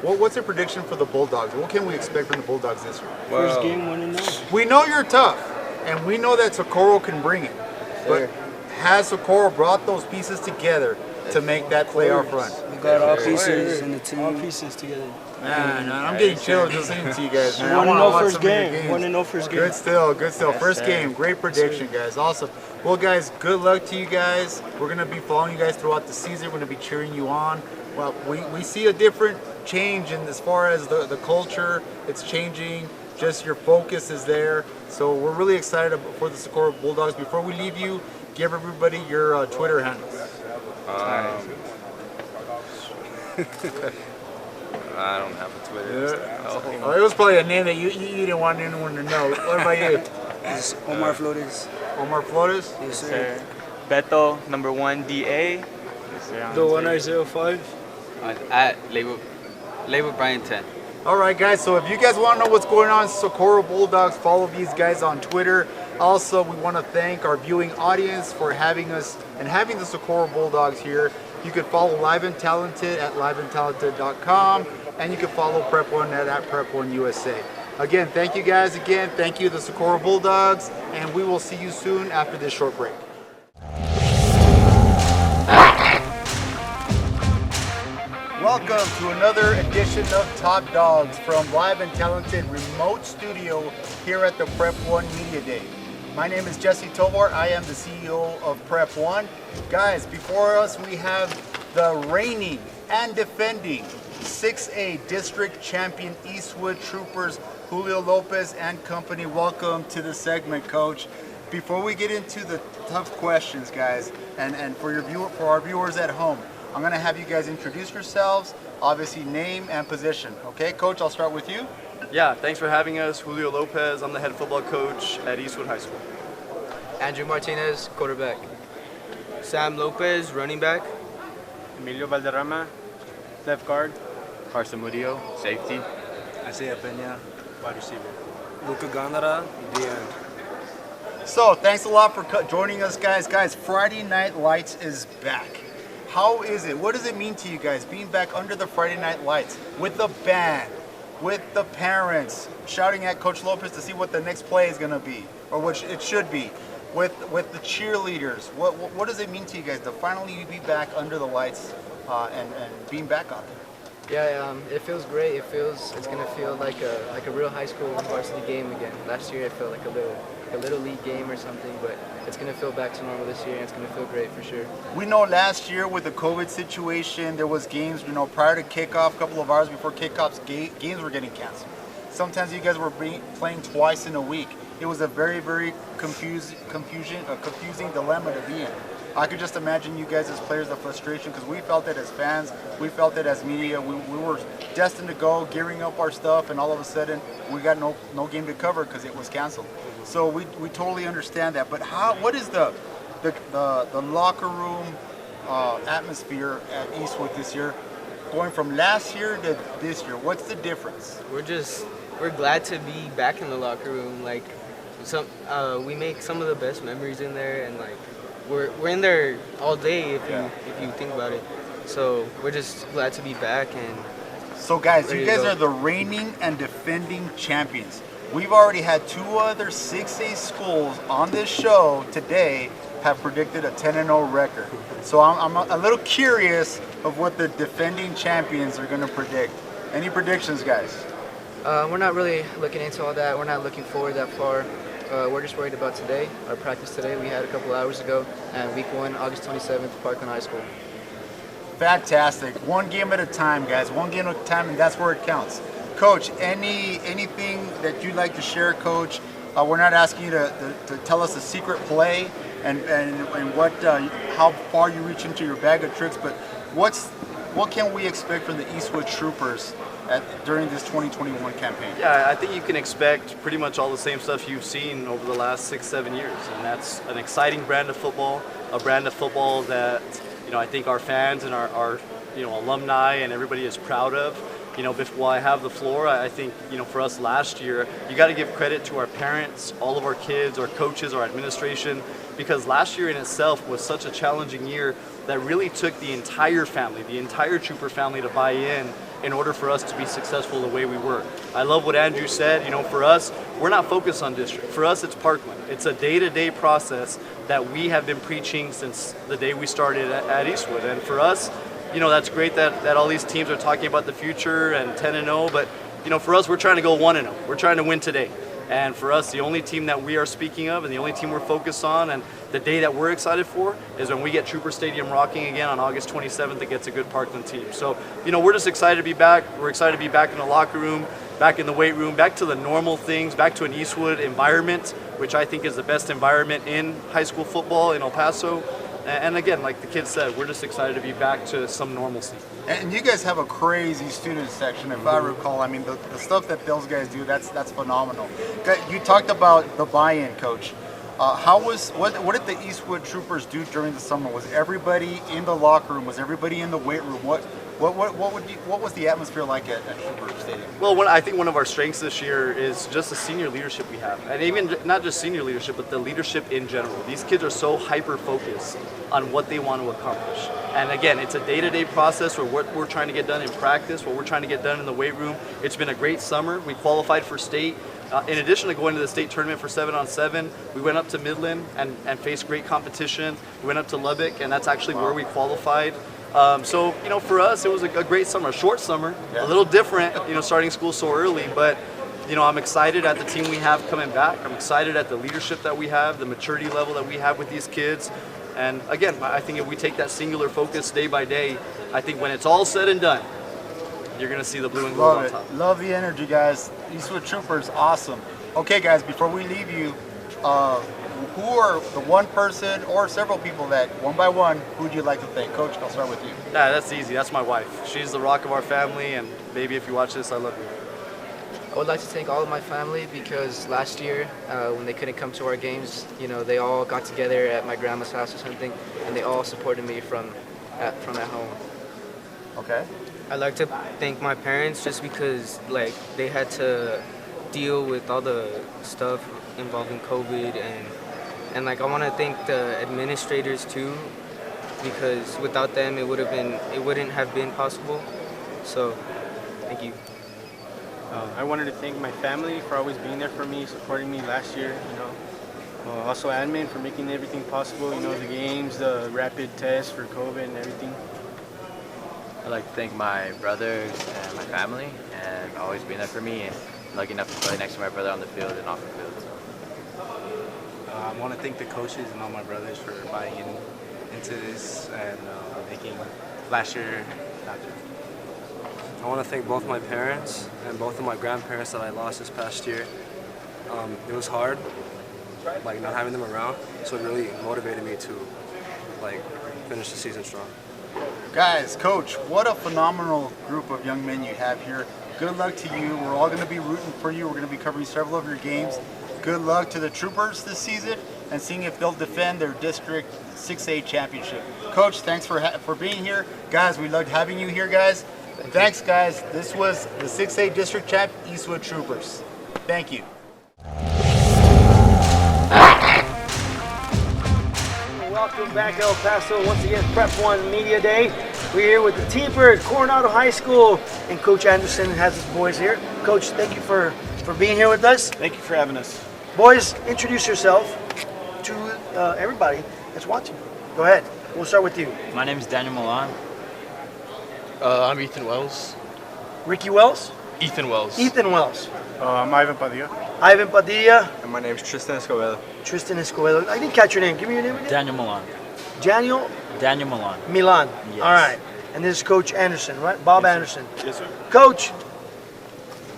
What's your prediction for the Bulldogs? What can we expect from the Bulldogs this year? First game, 1-0. We know you're tough, and we know that Socorro can bring it. But has Socorro brought those pieces together to make that playoff run? We got all pieces in the team. All pieces together. Man, I'm getting chills just listening to you guys, man. I 1-0 wanna watch first some of your game. games. 1-0 first game. Good still, good still. Yes, First sir. game, great prediction, guys. Awesome. Well, guys, good luck to you guys. We're gonna be following you guys throughout the season. We're gonna be cheering you on. Well, we see a different change in as far as the culture. It's changing. Just your focus is there. So we're really excited for the Socorro Bulldogs. Before we leave you, give everybody your Twitter handles. I don't have a Twitter. Oh, it was probably a name that you didn't want anyone to know. What about you? It's Omar Flores. Omar Flores? Yes, sir. Beto, number 1DA. Yes, sir. The 1905. At label Brian 10. All right, guys. So if you guys want to know what's going on, Socorro Bulldogs, follow these guys on Twitter. Also, we want to thank our viewing audience for having us and having the Socorro Bulldogs here. You can follow Live and Talented at liveandtalented.com, and you can follow PREP1 at PREP1 USA. Again, thank you guys again. Thank you, the Socorro Bulldogs, and we will see you soon after this short break. Welcome to another edition of Top Dogs from Live and Talented remote studio here at the PREP1 Media Day. My name is Jesse Tovar. I am the CEO of PREP1. Guys, before us we have the reigning and defending 6A District Champion Eastwood Troopers, Julio Lopez and company. Welcome to the segment, Coach. Before we get into the tough questions, guys, and for our viewers at home, I'm gonna have you guys introduce yourselves, obviously name and position. Okay, Coach, I'll start with you. Yeah, thanks for having us. Julio Lopez, I'm the head football coach at Eastwood High School. Andrew Martinez, quarterback. Sam Lopez, running back. Emilio Valderrama, left guard. Carson Murillo, safety. Isaiah Peña, wide receiver. Luca Gandara, DN. So, thanks a lot for joining us, guys. Guys, Friday Night Lights is back. How is it? What does it mean to you guys being back under the Friday Night Lights with the band, with the parents, shouting at Coach Lopez to see what the next play is going to be, or what it should be, with the cheerleaders? What does it mean to you guys to finally be back under the lights and being back on there? Yeah, it feels great. It's gonna feel like a real high school varsity game again. Last year it felt like a little league game or something, but it's gonna feel back to normal this year, and it's gonna feel great for sure. We know last year with the COVID situation, there was games, prior to kickoff, a couple of hours before kickoffs, games were getting canceled. Sometimes you guys were playing twice in a week. It was a very, very confusing dilemma to be in. I could just imagine you guys as players, the frustration, because we felt it as fans, we felt it as media. We were destined to go, gearing up our stuff, and all of a sudden we got no game to cover because it was canceled. So we totally understand that. But what is the locker room atmosphere at Eastwood this year, going from last year to this year? What's the difference? We're glad to be back in the locker room. Like we make some of the best memories in there, and like we're in there all day if you think about it. So we're just glad to be back. And so guys, you guys are the reigning and defending champions. We've already had two other 6A schools on this show today have predicted a 10-0 record. So I'm a little curious of what the defending champions are going to predict. Any predictions, guys? We're not really looking into all that. We're not looking forward that far. We're just worried about today. Our practice today we had a couple hours ago, and week 1, August 27th, Parkland High School. Fantastic. One game at a time, guys. One game at a time, and that's where it counts. Coach, anything that you'd like to share, Coach? We're not asking you to tell us a secret play and what how far you reach into your bag of tricks, but what can we expect from the Eastwood Troopers during this 2021 campaign? Yeah, I think you can expect pretty much all the same stuff you've seen over the last 6-7 years, and that's an exciting brand of football, a brand of football that I think our fans and our alumni and everybody is proud of. While I have the floor, I think for us last year, you got to give credit to our parents, all of our kids, our coaches, our administration, because last year in itself was such a challenging year that really took the entire family, the entire Trooper family to buy in in order for us to be successful the way we were. I love what Andrew said. You know, for us, we're not focused on district. For us, it's Parkland. It's a day-to-day process that we have been preaching since the day we started at Eastwood. And for us, you know, that's great that all these teams are talking about the future and 10-0, but you know, for us, we're trying to go 1-0. We're trying to win today. And for us, the only team that we are speaking of and the only team we're focused on and the day that we're excited for is when we get Trooper Stadium rocking again on August 27th against a good Parkland team. So, you know, we're just excited to be back. We're excited to be back in the locker room, back in the weight room, back to the normal things, back to an Eastwood environment, which I think is the best environment in high school football in El Paso. And again, like the kids said, we're just excited to be back to some normalcy. And you guys have a crazy student section, if I recall. I mean, the stuff that those guys do, that's phenomenal. You talked about the buy-in, Coach. What did the Eastwood Troopers do during the summer? Was everybody in the locker room? Was everybody in the weight room? What was the atmosphere like at Trooper Stadium? Well, I think one of our strengths this year is just the senior leadership we have. And even not just senior leadership, but the leadership in general. These kids are so hyper-focused on what they want to accomplish. And again, it's a day-to-day process where what we're trying to get done in practice, what we're trying to get done in the weight room. It's been a great summer. We qualified for state. In addition to going to the state tournament for 7-on-7, we went up to Midland and faced great competition. We went up to Lubbock, and that's actually where we qualified. So, you know, for us, it was a great summer, a short summer, a little different, you know, starting school so early. But, you know, I'm excited at the team we have coming back. I'm excited at the leadership that we have, the maturity level that we have with these kids. And again, I think if we take that singular focus day by day, I think when it's all said and done, you're going to see the blue and gold on top. Love the energy, guys. Eastwood Troopers, awesome. Okay, guys, before we leave you, who are the one person or several people that, one by one, who would you like to thank? Coach, I'll start with you. Yeah, that's easy. That's my wife. She's the rock of our family, and baby, if you watch this, I love you. I would like to thank all of my family because last year, when they couldn't come to our games, you know, they all got together at my grandma's house or something, and they all supported me from at home. Okay. I'd like to thank my parents just because, like, they had to deal with all the stuff involving COVID, and like, I want to thank the administrators too, because without them, it wouldn't have been possible. So, thank you. I wanted to thank my family for always being there for me, supporting me last year, you know. Also admin for making everything possible, you know, the games, the rapid tests for COVID and everything. I'd like to thank my brothers and my family and always being there for me, and lucky enough to play next to my brother on the field and off the field. So. I want to thank the coaches and all my brothers for buying into this and making last year happen. I want to thank both my parents and both of my grandparents that I lost this past year. It was hard, like not having them around, so it really motivated me to like finish the season strong. Guys, Coach, what a phenomenal group of young men you have here. Good luck to you. We're all going to be rooting for you. We're going to be covering several of your games. Good luck to the Troopers this season and seeing if they'll defend their District 6A championship. Coach, thanks for being here. Guys, we loved having you here, guys. Thanks, guys. This was the 6A District Champ, Eastwood Troopers. Thank you. Welcome back, El Paso. Once again, PREP1 Media Day. We're here with the T-Bird, Coronado High School, and Coach Anderson has his boys here. Coach, thank you for being here with us. Thank you for having us. Boys, introduce yourself to everybody that's watching. Go ahead. We'll start with you. My name is Daniel Milan. I'm Ethan Wells. Ricky Wells? Ethan Wells. Ethan Wells. I'm Ivan Padilla. Ivan Padilla. And my name is Tristan Escobedo. Tristan Escobedo. I didn't catch your name. Give me your name again. Daniel Milan. Daniel? Daniel Milan. Milan. Yes. All right. And this is Coach Anderson, right? Bob Anderson. Yes, sir. Coach,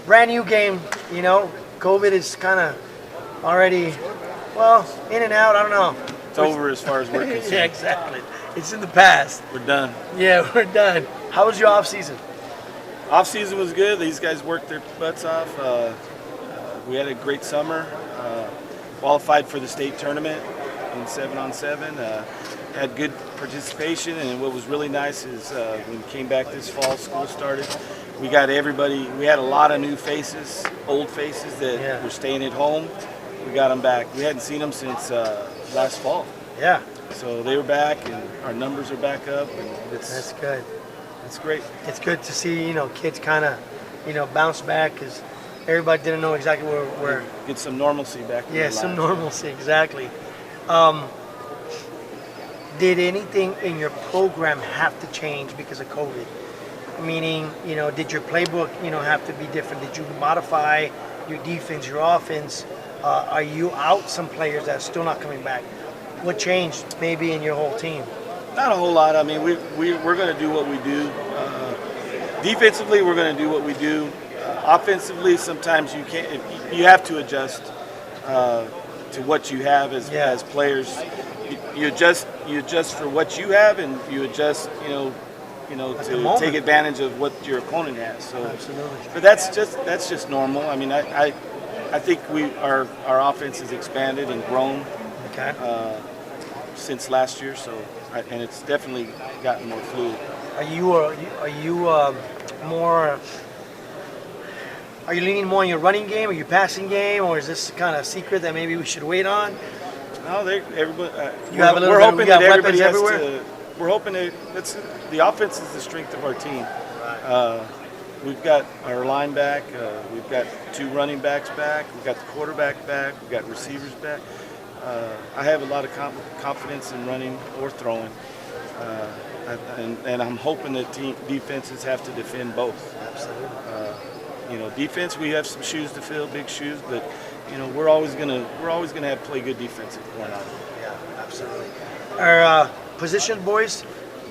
brand new game, you know. COVID is kind of already, well, in and out. I don't know. It's over as far as we're concerned. Yeah, exactly. It's in the past. We're done. Yeah, we're done. How was your off season? Off season was good. These guys worked their butts off. We had a great summer. Qualified for the state tournament in 7-on-7. Had good participation, and what was really nice is when we came back this fall, school started. We got everybody. We had a lot of new faces, old faces that were staying at home. We got them back. We hadn't seen them since last fall. Yeah. So they were back, and our numbers are back up. And That's good. It's great. It's good to see, kids kind of, bounce back because everybody didn't know exactly where. Get some normalcy back. In Yeah, their some lives. normalcy, exactly. Did anything in your program have to change because of COVID? Meaning, did your playbook, have to be different? Did you modify your defense, your offense? Are you out some players that are still not coming back? What changed maybe in your whole team? Not a whole lot. I mean, we're going to do what we do. Defensively, we're going to do what we do. Offensively, sometimes you can't. You have to adjust to what you have as players. You adjust for what you have, and you adjust, to take advantage of what your opponent has. So, absolutely. But that's just normal. I mean, I think our offense has expanded and grown. Okay. Since last year, and it's definitely gotten more fluid. Are you more? Are you leaning more on your running game or your passing game, or is this kind of secret that maybe we should wait on? No, everybody. We're hoping that everybody has everywhere? to. We're hoping that the offense is the strength of our team. We've got our line back. We've got 2 running backs back. We've got the quarterback back. We've got receivers back. I have a lot of confidence in running or throwing, and I'm hoping that defenses have to defend both. Absolutely. Defense, we have some shoes to fill, big shoes, but we're always gonna play good defense at Coronado. Yeah, absolutely. Our position, boys.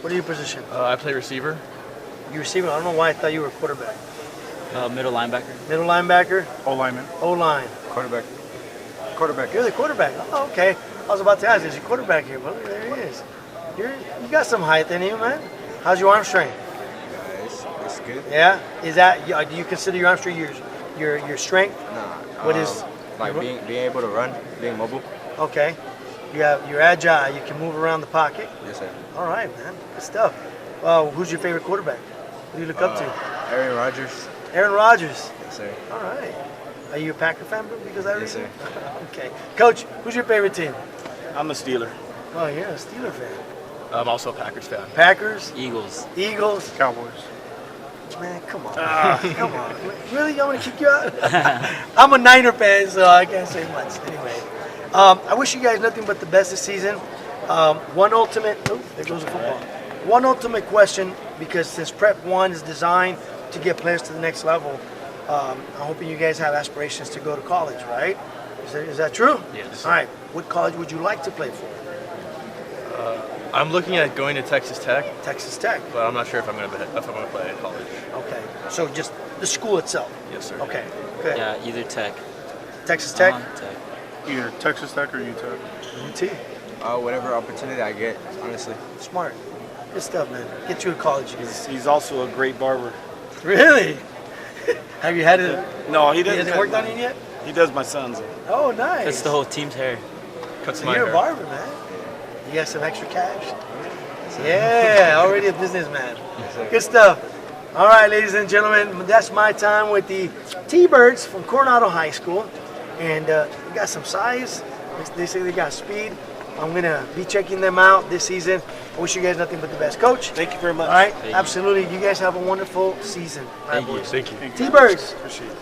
What are your position? I play receiver. You receiver. I don't know why I thought you were quarterback. Middle linebacker. Middle linebacker. O-lineman. O-line. Quarterback. Quarterback. You're the quarterback. Oh, okay. I was about to ask, is your quarterback here? Well, there he is. You got some height in you, man. How's your arm strength? It's good. Yeah. Is that? Do you consider your arm strength your strength? Nah. What is? Like being able to run, being mobile. Okay. You're agile. You can move around the pocket. Yes, sir. All right, man. Good stuff. Who's your favorite quarterback? Who do you look up to? Aaron Rodgers. Aaron Rodgers. Yes, sir. All right. Are you a Packer fan because I Yes, sir. Okay. Coach, who's your favorite team? I'm a Steeler. Oh, you're a Steeler fan. I'm also a Packers fan. Packers? Eagles. Eagles? Cowboys. Man, come on. Come on. Really? You want me to kick you out? I'm a Niner fan, so I can't say much. Anyway, I wish you guys nothing but the best this season. One ultimate question, because since PREP1 is designed to get players to the next level, I'm hoping you guys have aspirations to go to college, right? Is that true? Yes. All right. What college would you like to play for? I'm looking at going to Texas Tech. Texas Tech. But I'm not sure if I'm going to play at college. Okay. So just the school itself. Yes, sir. Okay. Good. Yeah, either Tech. Texas Tech. Tech. Either Texas Tech or UTEP. UT. Whatever opportunity I get, honestly. Smart. Good stuff, man. Get you to college. He's also a great barber. Really? Have you had it? No, he doesn't. He hasn't worked on it yet? He does my son's. Oh, nice. That's the whole team's hair. Cuts So my you're hair. a barber, man. You got some extra cash? Yeah, already a businessman. Good stuff. All right, ladies and gentlemen, that's my time with the T-Birds from Coronado High School. And we got some size. They say they got speed. I'm going to be checking them out this season. I wish you guys nothing but the best. Coach? Thank you very much. All right, absolutely. You guys have a wonderful season. All right, Thank you. boys. Thank you. T-Birds. Appreciate it.